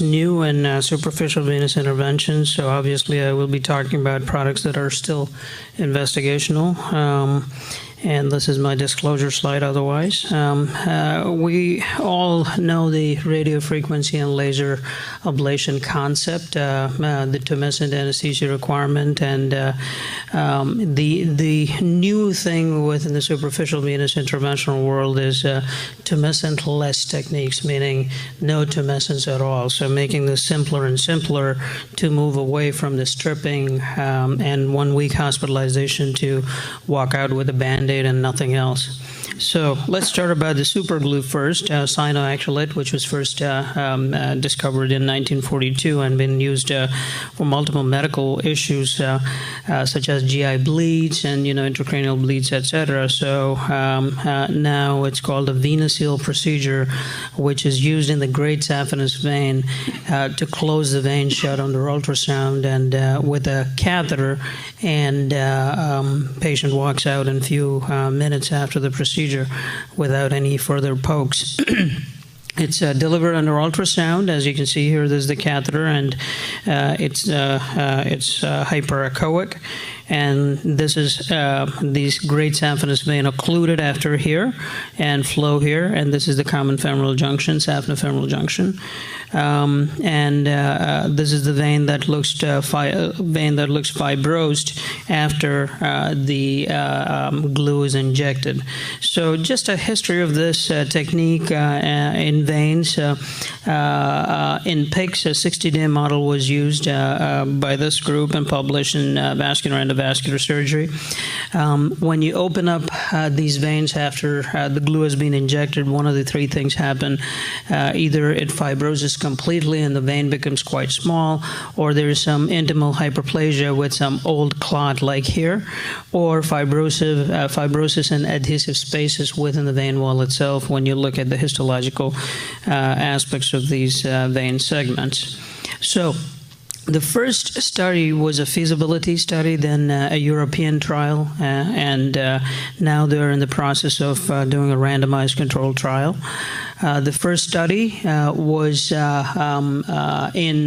new in superficial venous interventions, so obviously I will be talking about products that are still investigational. And this is my disclosure slide otherwise. We all know the radiofrequency and laser ablation concept, the tumescent anesthesia requirement, and the new thing within the superficial venous interventional world is tumescent-less techniques, meaning no tumescence at all. So making this simpler and simpler to move away from the stripping and 1 week hospitalization to walk out with a Band-Aid and nothing else. So let's start about the superglue first, cyanoacrylate, which was first discovered in 1942 and been used for multiple medical issues such as GI bleeds and intracranial bleeds, etc. So now it's called a Venous procedure, which is used in the great saphenous vein to close the vein shut under ultrasound and with a catheter, and patient walks out in a few minutes after the procedure without any further pokes. It's delivered under ultrasound. As you can see here, there's the catheter, and it's hyperechoic. And this is these great saphenous vein occluded after here and flow here, and this is the common femoral junction, saphenofemoral junction. This is the vein that looks fibrosed after the glue is injected. So just a history of this technique in veins. In PICS, a 60-day model was used by this group and published in Vascular Endovascular surgery. When you open up these veins after the glue has been injected, one of the three things happen. Either it fibroses completely and the vein becomes quite small, or there is some intimal hyperplasia with some old clot like here, or fibrosis and adhesive spaces within the vein wall itself when you look at the histological aspects of these vein segments. So the first study was a feasibility study, then a European trial, and now they're in the process of doing a randomized controlled trial. The first study was in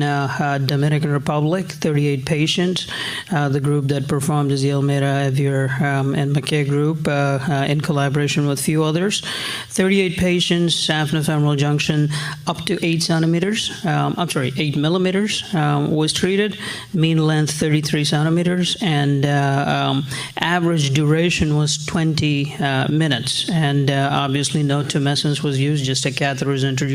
Dominican Republic, 38 patients. The group that performed is the Almeida, Avier, and McKay group in collaboration with a few others. 38 patients, saphenofemoral junction up to 8 millimeters was treated, mean length 33 centimeters, and average duration was 20 minutes. And obviously no tumescence was used, just a catheter was introduced.